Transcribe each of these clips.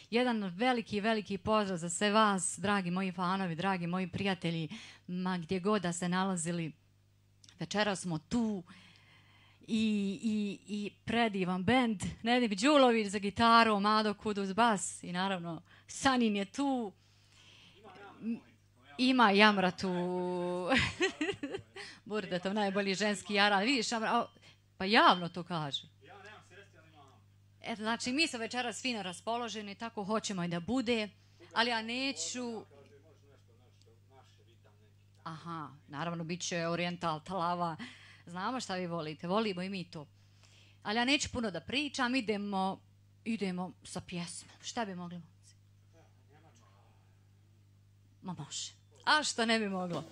Jedan veliki pozdrav za sve vas, dragi moji fanovi, dragi moji prijatelji, ma gdje god da se nalazili. Večera smo tu i predivan bend. Nedim Đulović za gitaru, Mado Kuduz bas i naravno Sanin je tu. Ima Jamra tu. Burdetov najbolji ženski jaran. Vidiš, pa javno to kaže. Eto, znači, mi smo večeras fino raspoloženi, tako hoćemo i da bude, ali ja neću... Aha, naravno, bit će orijental, talava, znamo šta vi volite, volimo i mi to. Ali ja neću puno da pričam, idemo sa pjesmom. Šta bi mogli? Ma može. A što ne bi moglo?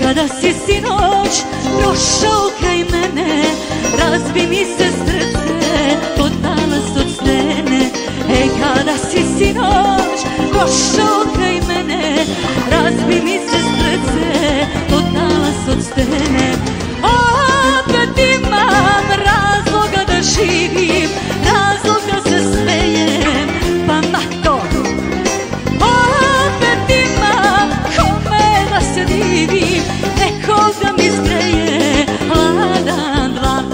Kada si sinoć prošao kraj mene, razbi mi se srce kod talas od stene. Ej, kada si sinoć prošao kraj mene, razbi mi se srce kod talas od stene. Opet imam razloga da živim, razloga se smejem, pa mato. Opet imam kome da se divim, nekog da mi zgreje hladan dlan.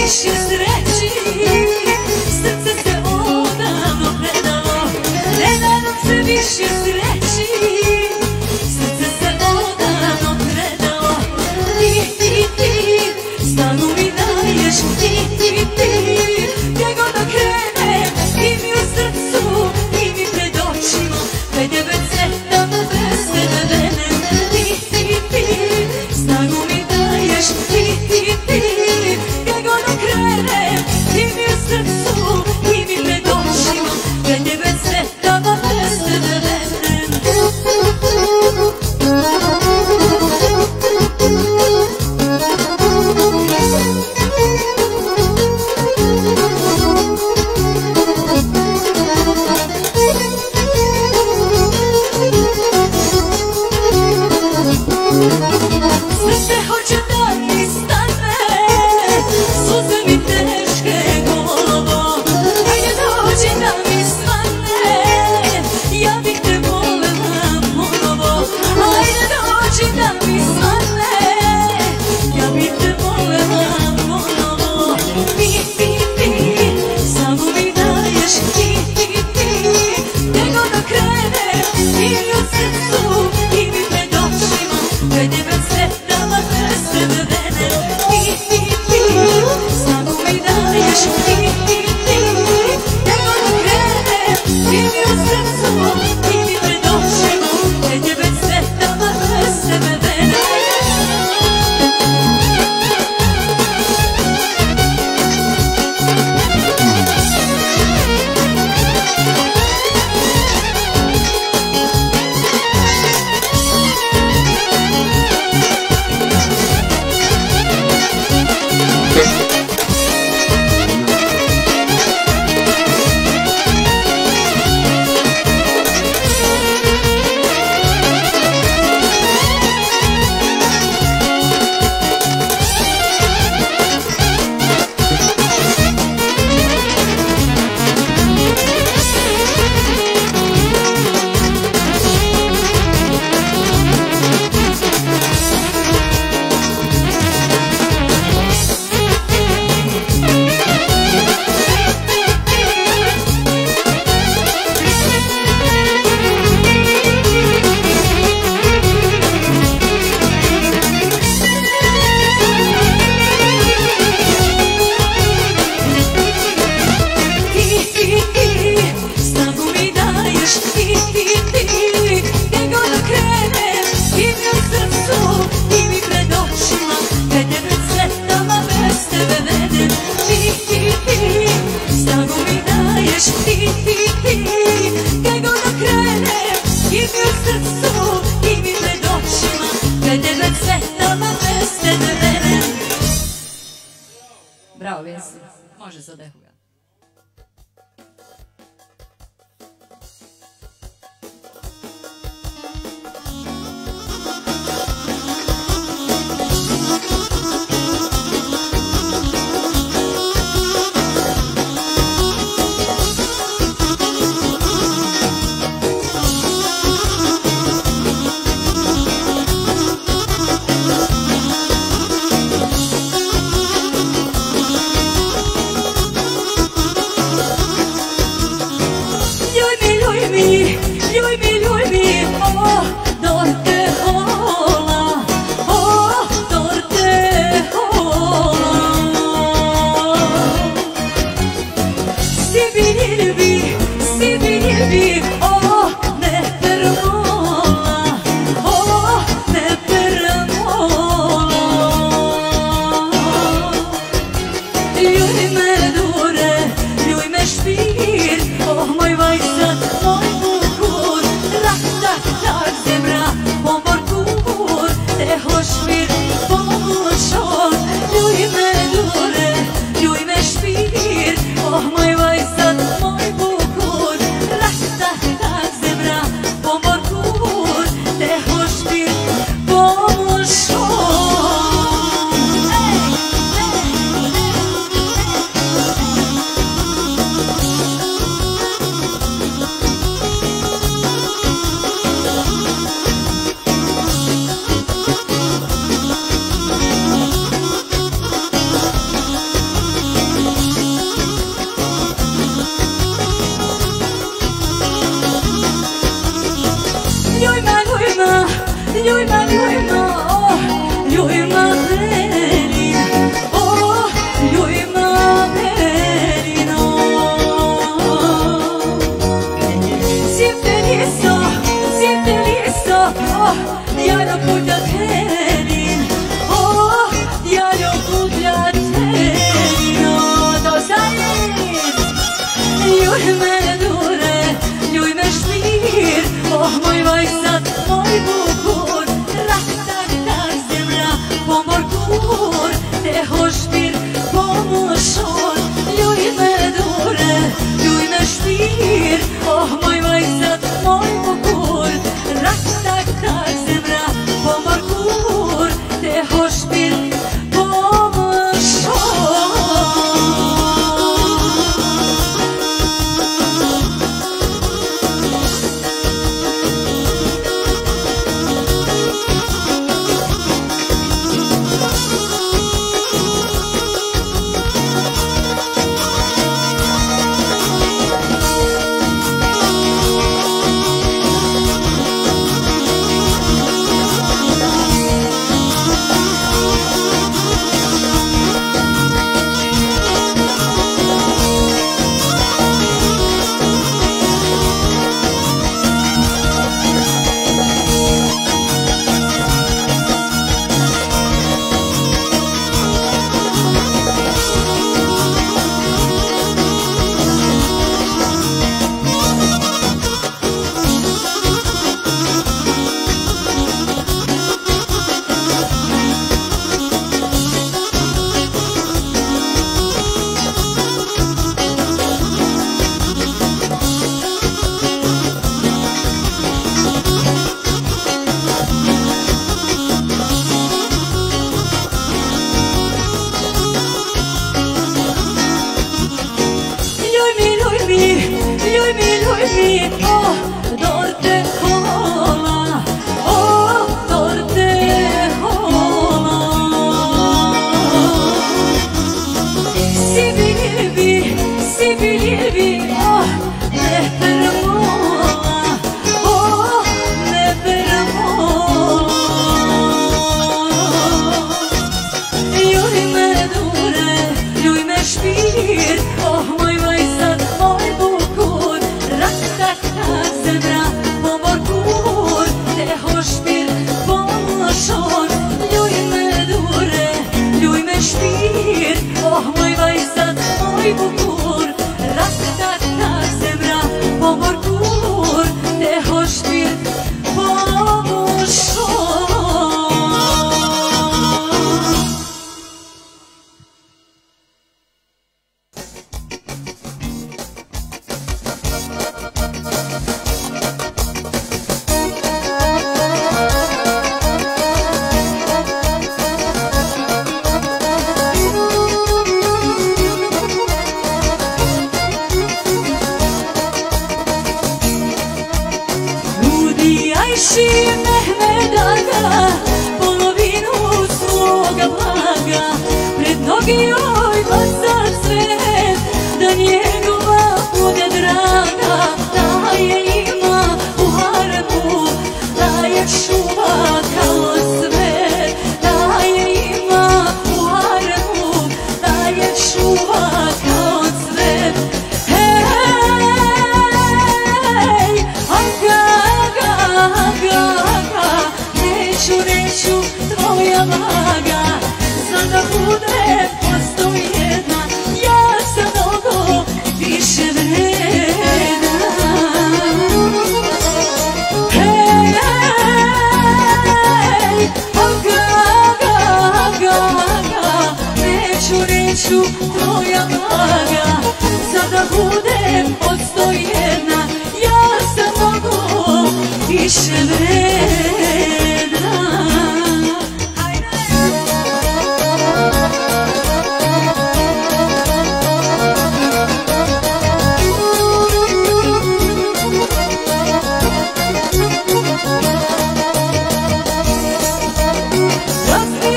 više sreći, srce se odavno predalo. Ne nadam se više sreći, srce se odavno predalo. Ti, snagu mi daješ, ti, gdje god okrenem, ti mi u srcu, ti mi pred očima, pred tebe cvetam, bez tebe venem. Ti, snagu mi daješ, ti, gdje god okrenem, ti mi u srcu, ti mi pred očima, pred tebe cvetam, bez tebe venem. Srce hoće da mi stane, suze mi teške golovo. Ajde dođi da mi svane, ja bih te volela ponovo. Ajde dođi da mi svane, ja bih te volela ponovo. Ti, samo mi daješ, ti, gdje god okrenem, ti mi u srcu, ti mi pred očima, pred tebe cvetam, bez tebe venem. Ti, samo mi daješ, ti, gdje god okrenem, ti mi u srcu, ti mi pred očima, pred tebe cvetam, bez tebe venem. Bravo, Vesi. Može se odehuga. Berlin, oh, ljubima Berlino. Sjepte listo, oh, jalo puta Berlin, oh, jalo puta Berlino. Do zajedin, ljubime dure, ljubime šmir, oh, moj vajsat, moj bukur, tak, zemlja, pomor kur, te hošpir, pomošon, ljubime dure, ljubime šmir, oh, moj vajsat, moj bukur, tak, zemlja, pomor kur, te hošpir, pomošon.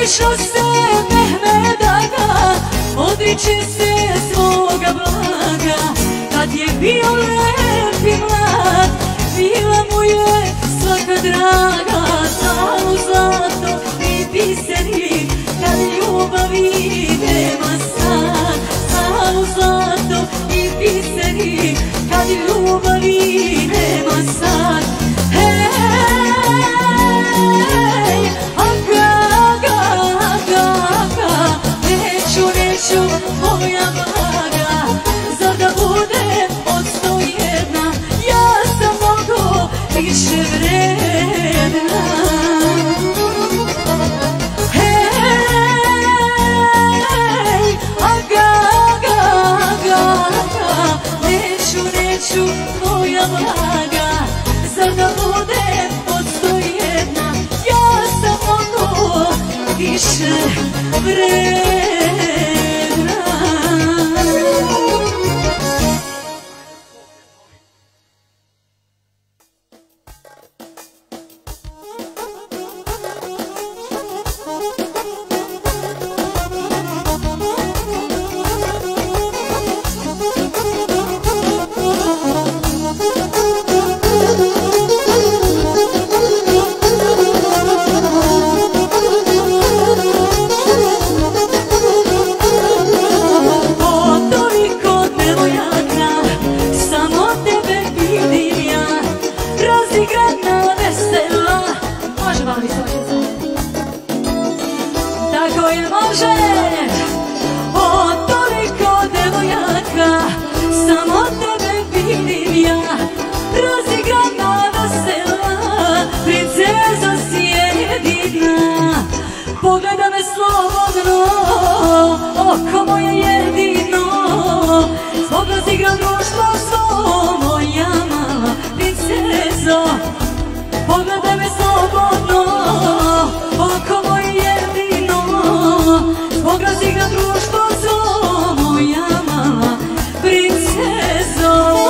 Išao se Mehmed Aga, odriče se svoga blaga. Kad je bio lep i mlad, bila mu je svaka draga. Zalo zlato i biserik, kad ljubavi nema sad. Hej, aga, neću, moja blaga, zar da bude od 101, ja sam mnogo više vredna. Hej, aga, neću, moja blaga, zar da bude od 101, ja sam mnogo više vredna. Pogleda me slobodno, oko moje jedino, zbog nas igram društvo svo, moja mala princezo. Pogleda me slobodno, oko moje jedino, zbog nas igram društvo svo, moja mala princezo.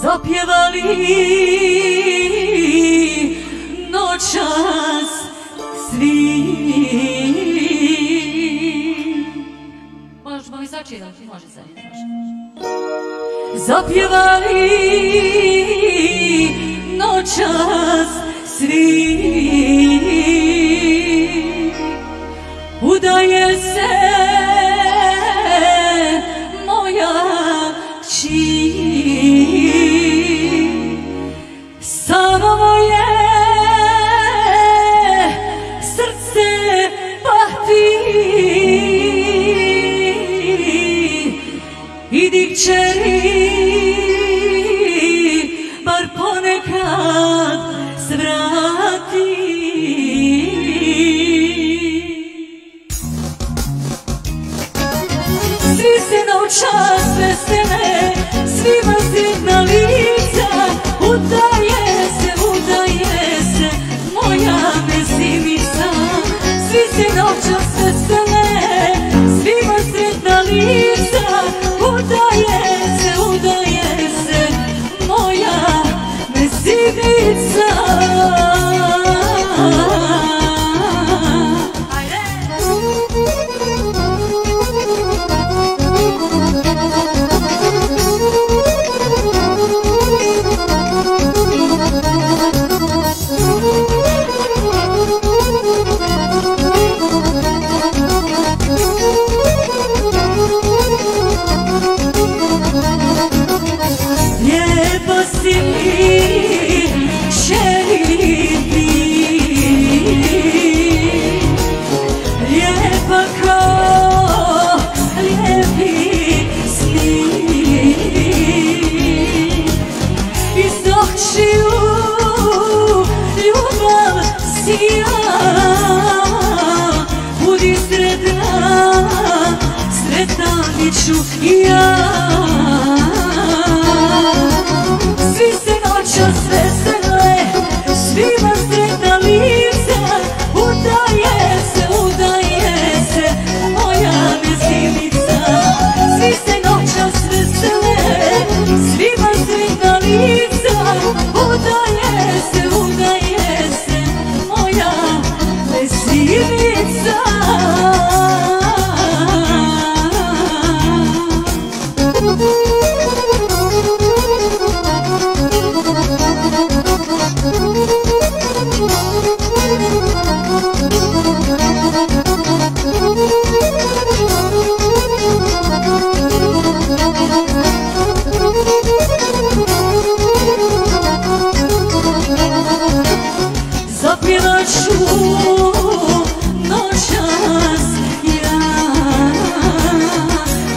Zapjevali noćas svi. Možemo mi začinati, može se. Zapjevali noćas svi. Udaj udaje se moja kći. Samo moje srce pati. Idi kćeri, bar ponekad se vrati. Svi se noćas vesele, svima sretna lica. Udaje se moja mesinica. Svi se noćas vesele, svima sretna lica. Udaje se moja mesinica. Lijepa si mi, kćeri ti, lijepa kao lijepi sni. Iz očiju ljubav sija, budi sretna, sretna bit ću i ja. Svi se noćas vesele, svima sretna lica. Udaje se moja mesinica. Svi se noćas vesele, svima sretna lica. Udaje se moja mesinica. Zapjevat ću noćas ja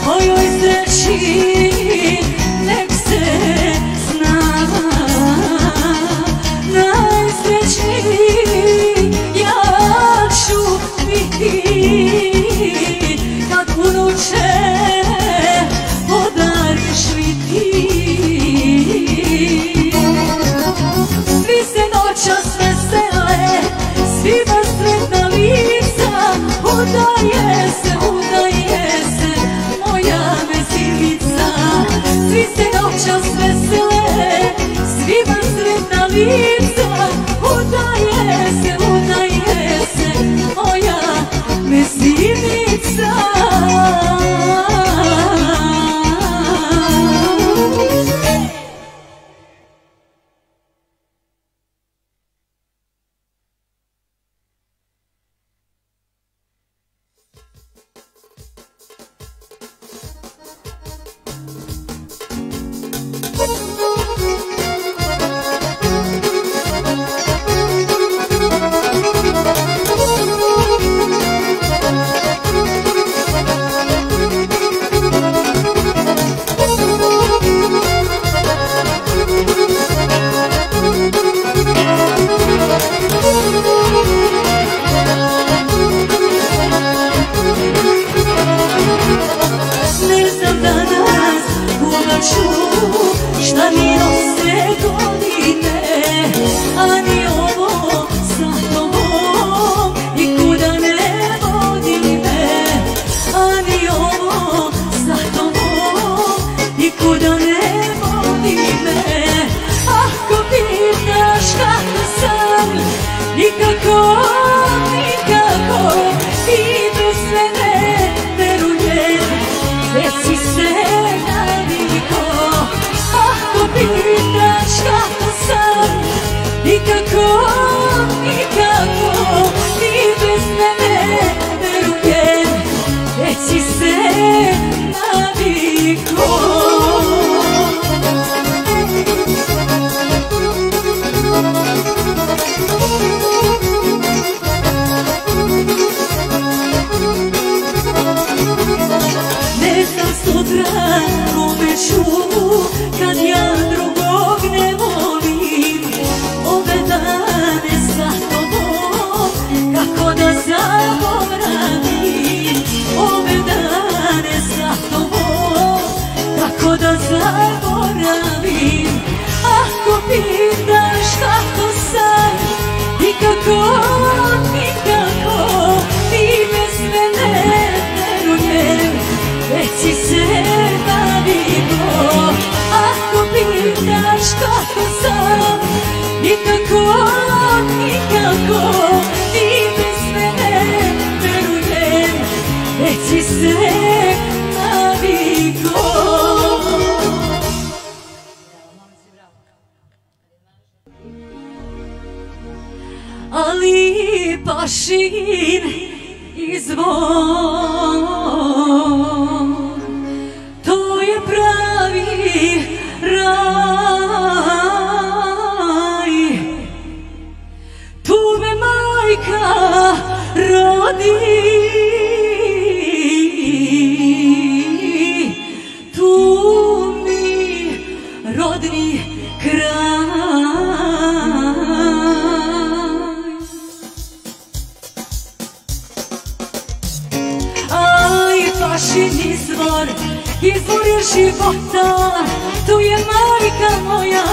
mojoj sreći, nek se zna. Najsrećniji ja ću biti kad unuče podariš mi ti. Svi se noćas vesele, svima sretna lica. Udaje se moja mesinica. Svi se noćas vesele, svima sretna lica. Udaje se moja mesinica. Šta mi nose godine, a ni ovo sa tobom nikuda ne vodi me. A ni ovo sa tobom nikuda ne vodi me. Ako pitaš kako sam, nikako, ti bez mene verujem, već si se naviko. Ako pitaš kako sam, nikako, ti bez mene verujem. naviko. Ne znam sutra kome ću, kad ja drugog ne volim, ove dane sa tobom, kako da zaboravim. Ove dane sa tobom, kako da zaboravim. Ako pitaš kako sam i kako, nikako, ti bez mene verujem, već si se naviko. Ako pitaš kako sam i kako, nikako, ti bez mene verujem, već si se naviko. Ali Pašin izvor, to je pravi raj. Tu me majka rodi, tu mi rodni kraj. Pašin izvor, izvor je života, tu je majka moja,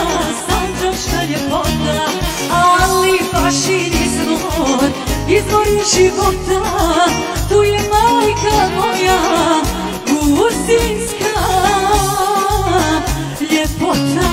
sanđačka ljepota. Ali Pašin izvor, izvor je života, tu je majka moja, gusinska ljepota.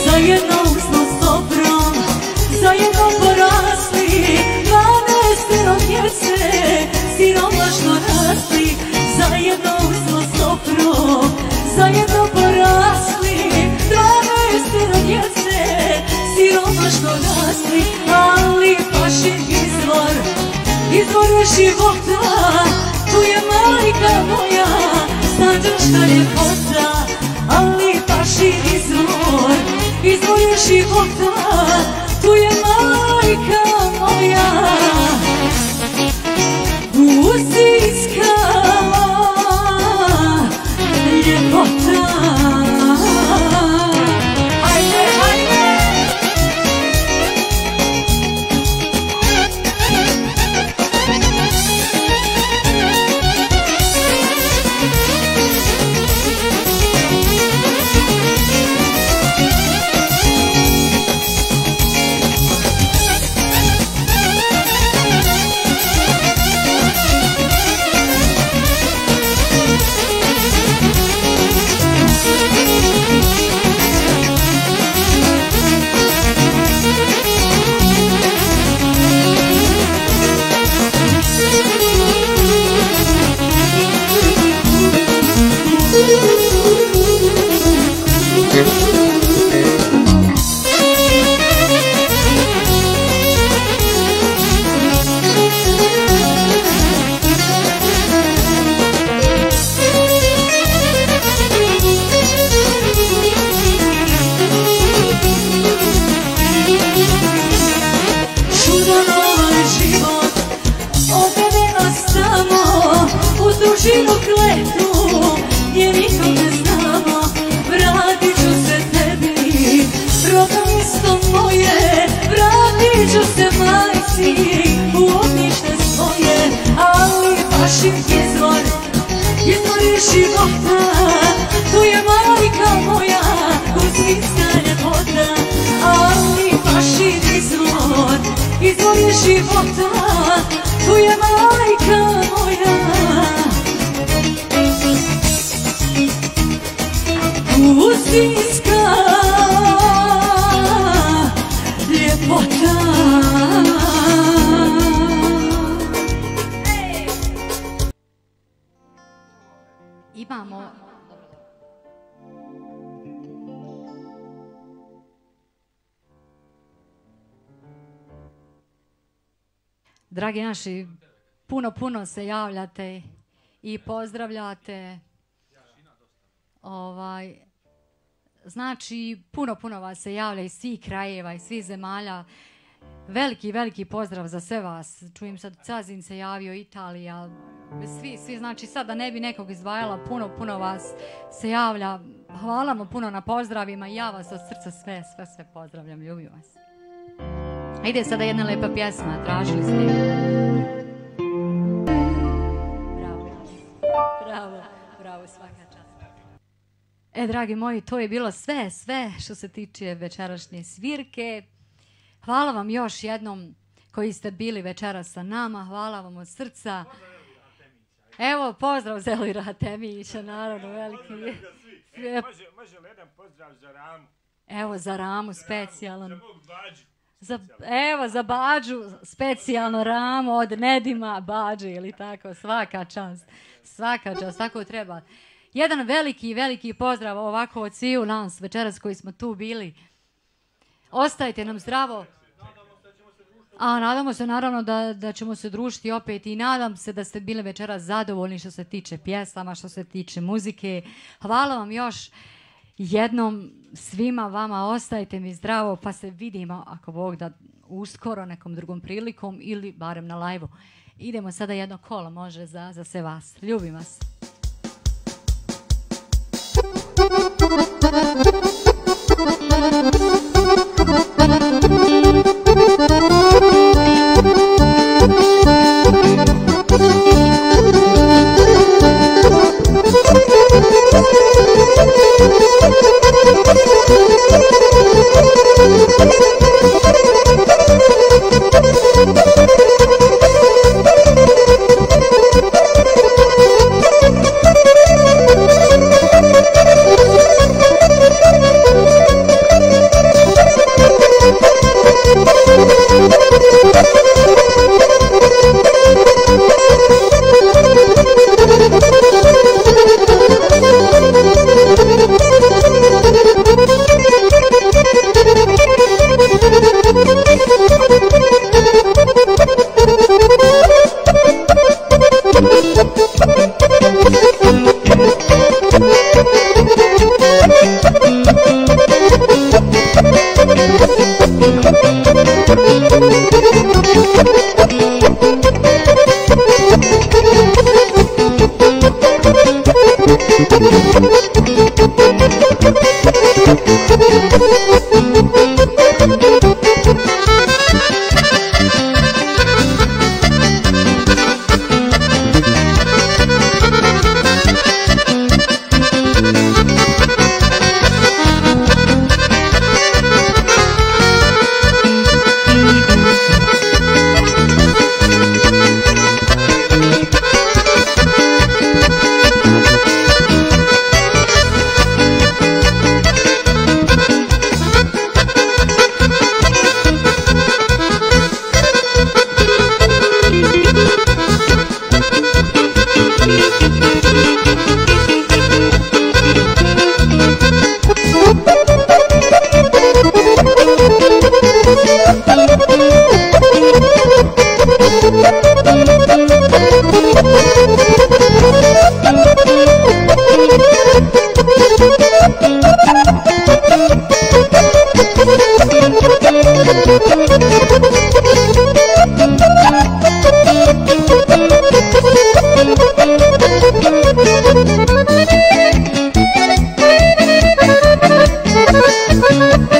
Zajedno smo s dobrom, zajedno porasli, 12 djece, siromašno rasli. Zajedno smo s dobrom, zajedno porasli, 12 djece, siromašno rasli. Ali Pašin izvor, izvor je života, tu je majka moja, sanđačka ljepota. Ali Pašin izvor, izvor je života, tu je majka moja, gusinska ljepota. Ajde, ajde! Dužinu kletu, gdje nikog ne znamo, vratit ću se tebi, rodno mjesto moje, vratit ću se majci, u ognjište svoje. Ali Pašin izvor, izvor je života, tu je majka moja, gusinska ljepota. Ali Pašin izvor, izvor je života, tu je majka moja, gusinska ljepota. Dragi naši, puno se javljate i pozdravljate. Znači, puno vas se javlja iz svih krajeva, iz svih zemalja. Veliki pozdrav za sve vas. Čujem sad, Cazin se javio, Italija, svi, znači sad da ne bi nekog izdvajala, puno vas se javlja. Hvala vam puno na pozdravima i ja vas od srca sve pozdravljam, ljubim vas. Ide sada jedna lepa pjesma, tražili ste. Bravo, svaka čast. Dragi moji, to je bilo sve što se tiče večerašnje svirke. Hvala vam još jednom koji ste bili večeras sa nama, hvala vam od srca. Evo, pozdrav Zelira Temića, naravno, veliki. Može li jedan pozdrav za Ramu? Evo, za Ramu, specijalan. Za mog Bađu. Evo, za Bađu, specijalno Ramu, od Nedima, Bađe ili tako, svaka čast, tako treba. Jedan veliki pozdrav ovako od sviju nas večeras koji smo tu bili. Ostajte nam zdravo. A nadamo se naravno da ćemo se družiti opet i nadam se da ste bili večeras zadovoljni što se tiče pjesama, što se tiče muzike. Hvala vam još jednom svima vama, ostajte mi zdravo pa se vidimo ako Bog da uskoro nekom drugom prilikom ili barem na live-u. Idemo sada jedno kolo, može za sve vas. Ljubim vas. Thank you.